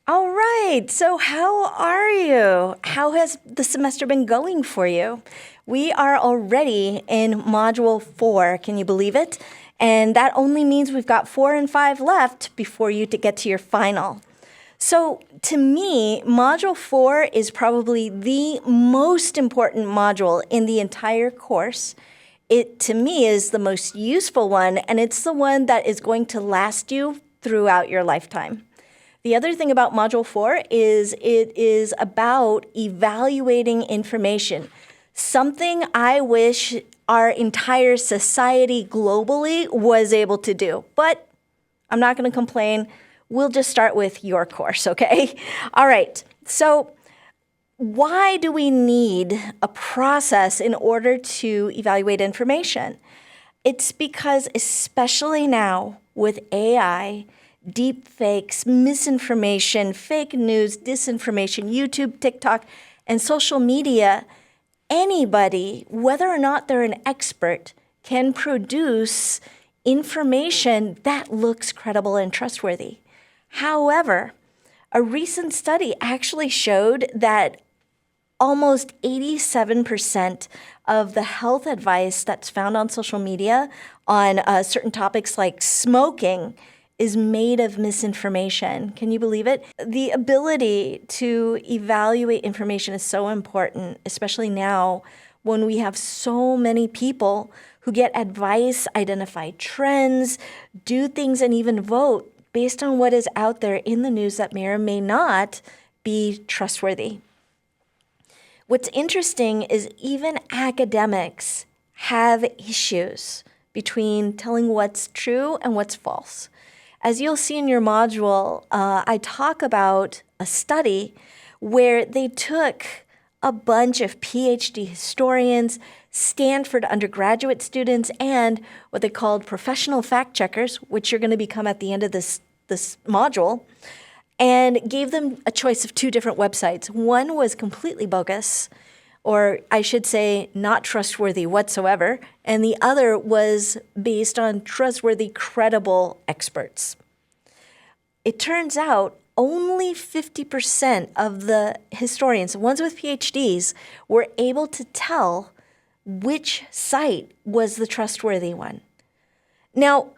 All right. So, how are you? How has the semester been going for you? We are already in Module 4. Can you believe it? And that only means we've got 4 and 5 left before you to get to your final. So, to me, Module 4 is probably the most important module in the entire course. It, to me, is the most useful one, and it's the one that is going to last you throughout your lifetime. The other thing about Module 4 is it is about evaluating information, something I wish our entire society globally was able to do. But I'm not going to complain. We'll just start with your course, okay? All right. So why do we need a process in order to evaluate information? It's because, especially now with AI, deep fakes, misinformation, fake news, disinformation, YouTube, TikTok, and social media, anybody, whether or not they're an expert, can produce information that looks credible and trustworthy. However, a recent study actually showed that almost 87% of the health advice that's found on social media on certain topics like smoking is made of misinformation. Can you believe it? The ability to evaluate information is so important, especially now when we have so many people who get advice, identify trends, do things, and even vote based on what is out there in the news that may or may not be trustworthy. What's interesting is even academics have issues between telling what's true and what's false. As you'll see in your module, I talk about a study where they took a bunch of PhD historians, Stanford undergraduate students, and what they called professional fact checkers, which you're going to become at the end of this module, and gave them a choice of 2 different websites. One was completely bogus, or I should say not trustworthy whatsoever, and the other was based on trustworthy, credible experts. It turns out only 50% of the historians, the ones with PhDs, were able to tell which site was the trustworthy one. Now,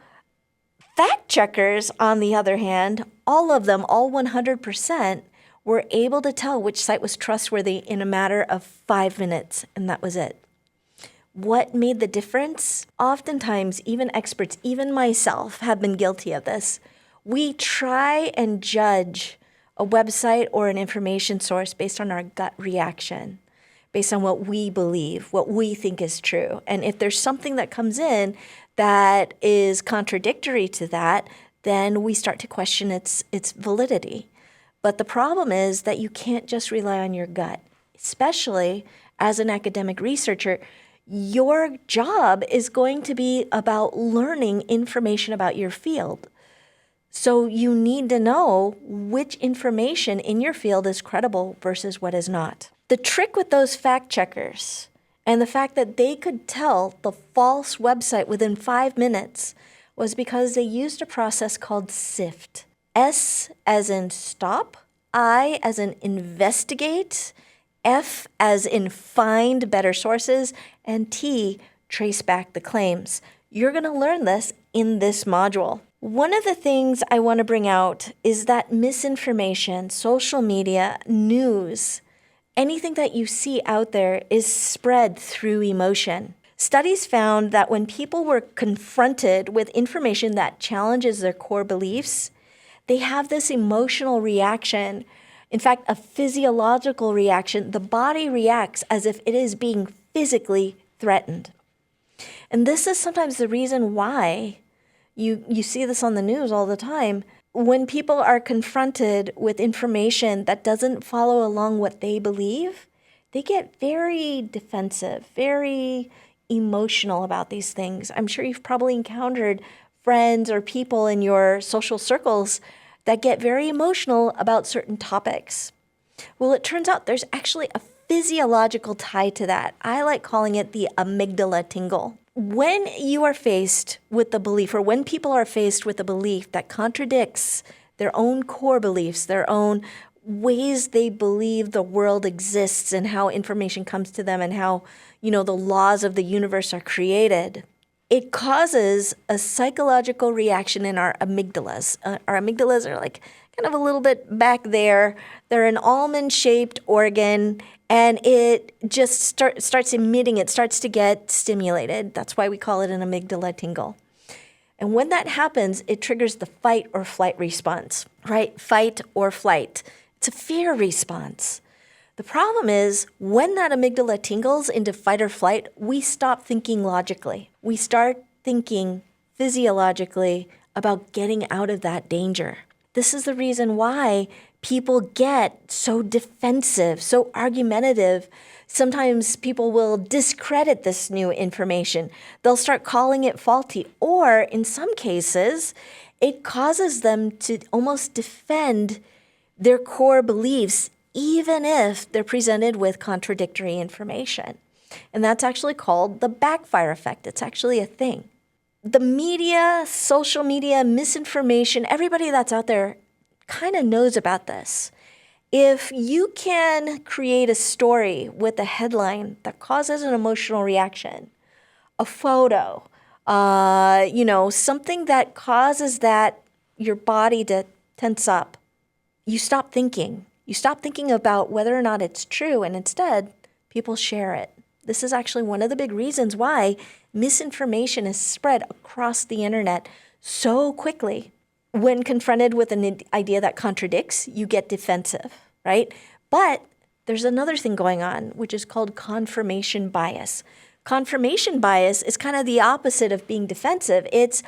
fact checkers, on the other hand, all of them, all 100%, were able to tell which site was trustworthy in a matter of 5 minutes, and that was it. What made the difference? Oftentimes, even experts, even myself, have been guilty of this. We try and judge a website or an information source based on our gut reaction, based on what we believe, what we think is true. And if there's something that comes in that is contradictory to that, then we start to question its validity. But the problem is that you can't just rely on your gut, especially as an academic researcher. Your job is going to be about learning information about your field. So you need to know which information in your field is credible versus what is not. The trick with those fact checkers and the fact that they could tell the false website within 5 minutes was because they used a process called SIFT. S as in stop, I as in investigate, F as in find better sources, and T, trace back the claims. You're going to learn this in this module. One of the things I want to bring out is that misinformation, social media, news, anything that you see out there is spread through emotion. Studies found that when people were confronted with information that challenges their core beliefs, they have this emotional reaction. In fact, a physiological reaction. The body reacts as if it is being physically threatened. And this is sometimes the reason why you see this on the news all the time. When people are confronted with information that doesn't follow along what they believe, they get very defensive, very emotional about these things. I'm sure you've probably encountered friends or people in your social circles that get very emotional about certain topics. Well, it turns out there's actually a physiological tie to that. I like calling it the amygdala tingle. When you are faced with the belief, or when people are faced with a belief that contradicts their own core beliefs, their own ways they believe the world exists and how information comes to them and how, the laws of the universe are created. It causes a psychological reaction in our amygdalas. Our amygdalas are like kind of a little bit back there. They're an almond-shaped organ, and it just starts emitting. It starts to get stimulated. That's why we call it an amygdala tingle. And when that happens, it triggers the fight or flight response, right? Fight or flight. It's a fear response. The problem is when that amygdala tingles into fight or flight, we stop thinking logically. We start thinking physiologically about getting out of that danger. This is the reason why people get so defensive, so argumentative. Sometimes people will discredit this new information. They'll start calling it faulty, or in some cases, it causes them to almost defend their core beliefs, even if they're presented with contradictory information. And that's actually called the backfire effect. It's actually a thing. The media, social media, misinformation, everybody that's out there kind of knows about this. If you can create a story with a headline that causes an emotional reaction, a photo, something that causes your body to tense up, you stop thinking. You stop thinking about whether or not it's true, and instead, people share it. This is actually one of the big reasons why misinformation is spread across the internet so quickly. When confronted with an idea that contradicts, you get defensive, right? But there's another thing going on, which is called confirmation bias. Confirmation bias is kind of the opposite of being defensive. It's,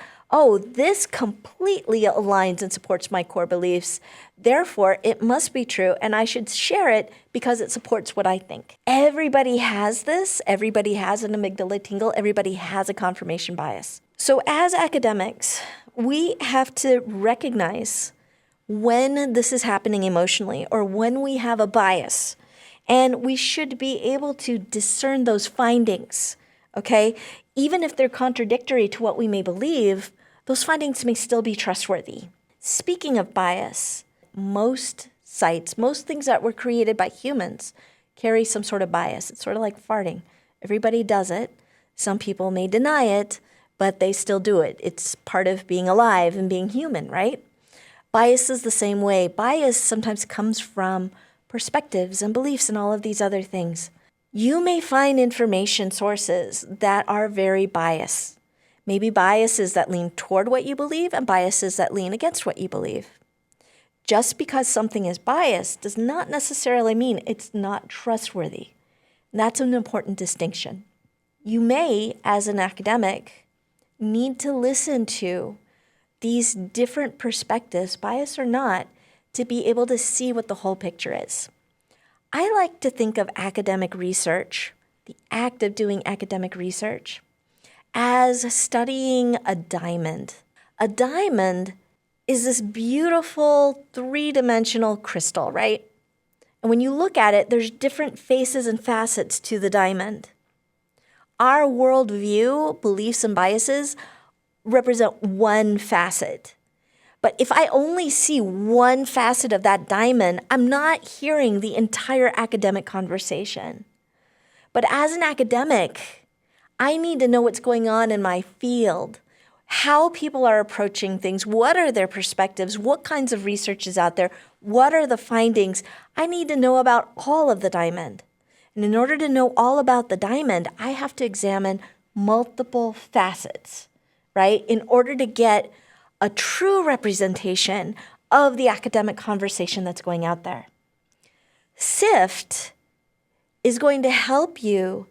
this completely aligns and supports my core beliefs. Therefore, it must be true, and I should share it because it supports what I think. Everybody has this. Everybody has an amygdala tingle. Everybody has a confirmation bias. So as academics, we have to recognize when this is happening emotionally or when we have a bias. And we should be able to discern those findings, okay? Even if they're contradictory to what we may believe, those findings may still be trustworthy. Speaking of bias, most sites, most things that were created by humans carry some sort of bias. It's sort of like farting. Everybody does it. Some people may deny it, but they still do it. It's part of being alive and being human, right? Bias is the same way. Bias sometimes comes from perspectives and beliefs and all of these other things. You may find information sources that are very biased. Maybe biases that lean toward what you believe and biases that lean against what you believe. Just because something is biased does not necessarily mean it's not trustworthy. That's an important distinction. You may, as an academic, need to listen to these different perspectives, bias or not, to be able to see what the whole picture is. I like to think of academic research, the act of doing academic research, as studying a diamond. A diamond is this beautiful three-dimensional crystal, right? And when you look at it, there's different faces and facets to the diamond. Our worldview, beliefs, and biases represent one facet. But if I only see one facet of that diamond, I'm not hearing the entire academic conversation. But as an academic, I need to know what's going on in my field, how people are approaching things, what are their perspectives, what kinds of research is out there, what are the findings. I need to know about all of the diamond. And in order to know all about the diamond, I have to examine multiple facets, right, in order to get a true representation of the academic conversation that's going out there. SIFT is going to help you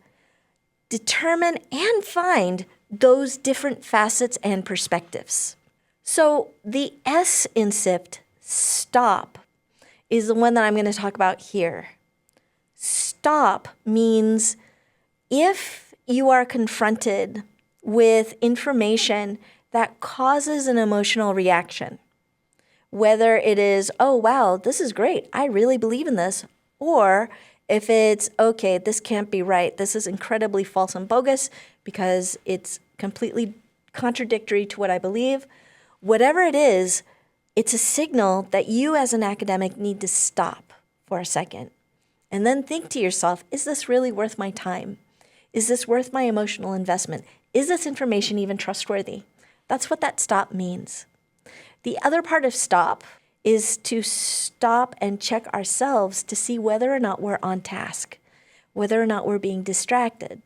determine and find those different facets and perspectives. So the S in SIFT, stop, is the one that I'm going to talk about here. Stop means if you are confronted with information that causes an emotional reaction, whether it is, oh, wow, this is great, I really believe in this, or if it's, okay, this can't be right, this is incredibly false and bogus because it's completely contradictory to what I believe, whatever it is, it's a signal that you as an academic need to stop for a second and then think to yourself, is this really worth my time? Is this worth my emotional investment? Is this information even trustworthy? That's what that stop means. The other part of stop is to stop and check ourselves to see whether or not we're on task, whether or not we're being distracted.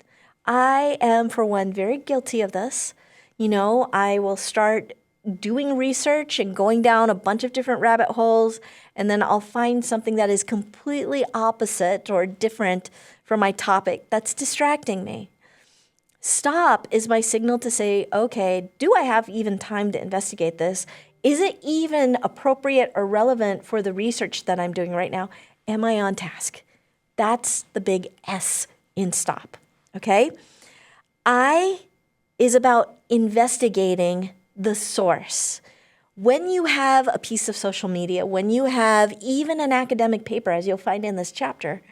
I am, for one, very guilty of this. I will start doing research and going down a bunch of different rabbit holes, and then I'll find something that is completely opposite or different from my topic that's distracting me. Stop is my signal to say, okay, do I have even time to investigate this? Is it even appropriate or relevant for the research that I'm doing right now? Am I on task? That's the big S in stop, okay? I is about investigating the source. When you have a piece of social media, when you have even an academic paper, as you'll find in this chapter,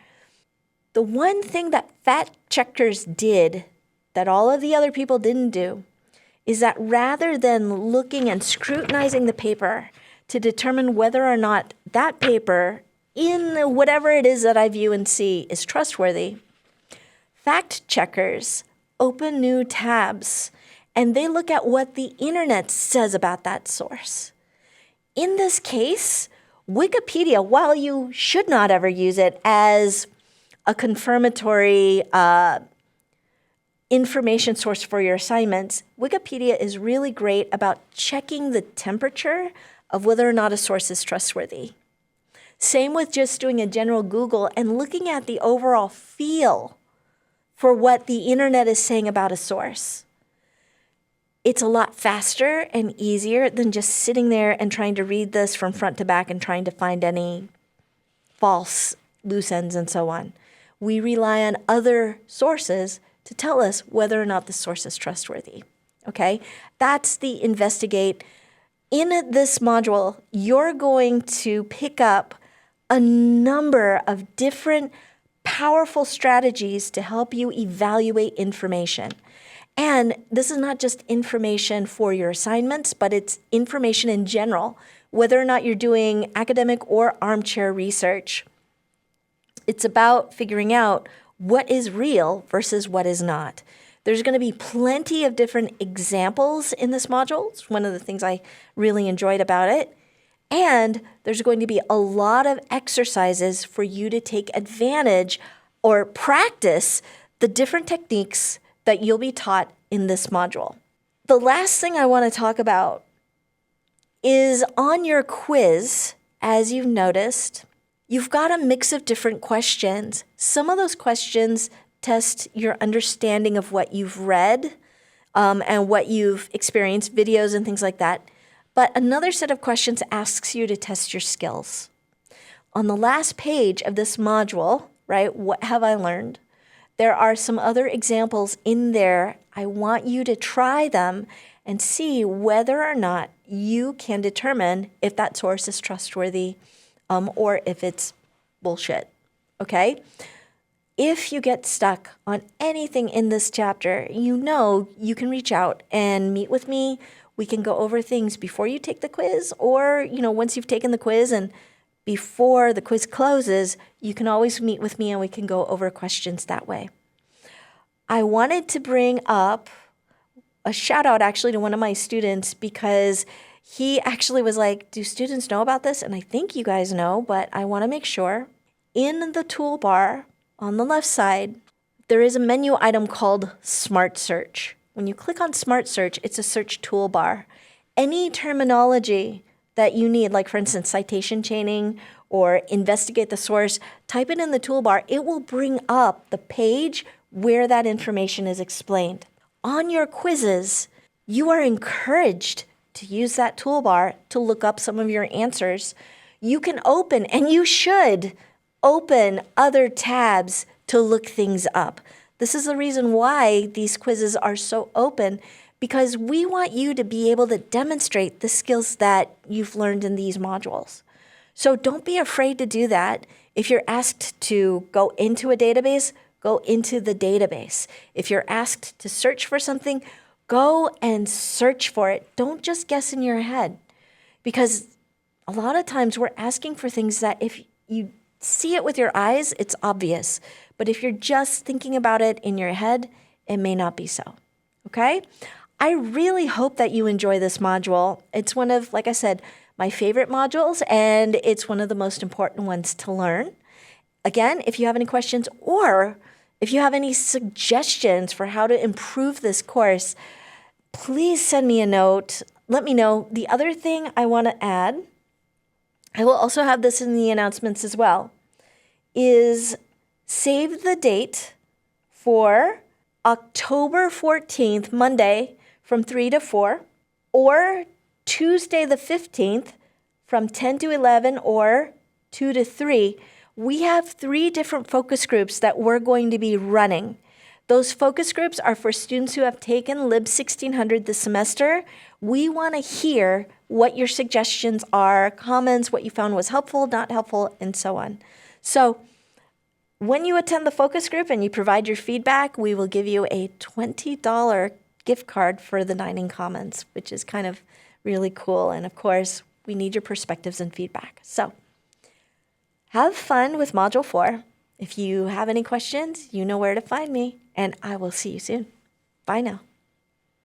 the one thing that fact checkers did that all of the other people didn't do is that rather than looking and scrutinizing the paper to determine whether or not that paper in whatever it is that I view and see is trustworthy, fact checkers open new tabs and they look at what the internet says about that source. In this case, Wikipedia, while you should not ever use it as a confirmatory information source for your assignments, Wikipedia is really great about checking the temperature of whether or not a source is trustworthy. Same with just doing a general Google and looking at the overall feel for what the internet is saying about a source. It's a lot faster and easier than just sitting there and trying to read this from front to back and trying to find any false loose ends and so on. We rely on other sources to tell us whether or not the source is trustworthy, okay? That's the investigate. In this module, you're going to pick up a number of different powerful strategies to help you evaluate information. And this is not just information for your assignments, but it's information in general, whether or not you're doing academic or armchair research. It's about figuring out what is real versus what is not. There's going to be plenty of different examples in this module. It's one of the things I really enjoyed about it. And there's going to be a lot of exercises for you to take advantage or practice the different techniques that you'll be taught in this module. The last thing I want to talk about is on your quiz, as you've noticed, you've got a mix of different questions. Some of those questions test your understanding of what you've read and what you've experienced, videos and things like that. But another set of questions asks you to test your skills. On the last page of this module, right, what have I learned? There are some other examples in there. I want you to try them and see whether or not you can determine if that source is trustworthy or if it's bullshit, okay? If you get stuck on anything in this chapter, you can reach out and meet with me. We can go over things before you take the quiz or, once you've taken the quiz and before the quiz closes, you can always meet with me and we can go over questions that way. I wanted to bring up a shout out actually to one of my students because he actually was like, do students know about this? And I think you guys know, but I want to make sure. In the toolbar on the left side, there is a menu item called Smart Search. When you click on Smart Search, it's a search toolbar. Any terminology that you need, like for instance, citation chaining or investigate the source, type it in the toolbar. It will bring up the page where that information is explained. On your quizzes, you are encouraged to use that toolbar to look up some of your answers. You can open, and you should open other tabs to look things up. This is the reason why these quizzes are so open, because we want you to be able to demonstrate the skills that you've learned in these modules. So don't be afraid to do that. If you're asked to go into a database, go into the database. If you're asked to search for something, go and search for it. Don't just guess in your head, because A lot of times we're asking for things that if you see it with your eyes, it's obvious. But if you're just thinking about it in your head, it may not be so. Okay? I really hope that you enjoy this module. It's one of, like I said, my favorite modules, and it's one of the most important ones to learn. Again, if you have any questions or if you have any suggestions for how to improve this course, please send me a note. Let me know. The other thing I want to add, I will also have this in the announcements as well, is save the date for October 14th, Monday, from 3 to 4, or Tuesday the 15th from 10 to 11 or 2 to 3. We have 3 different focus groups that we're going to be running. Those focus groups are for students who have taken Lib 1600 this semester. We want to hear what your suggestions are, comments, what you found was helpful, not helpful, and so on. So when you attend the focus group and you provide your feedback, we will give you a $20 gift card for the Dining Commons, which is kind of really cool. And of course, we need your perspectives and feedback. So have fun with Module 4. If you have any questions, you know where to find me, and I will see you soon. Bye now.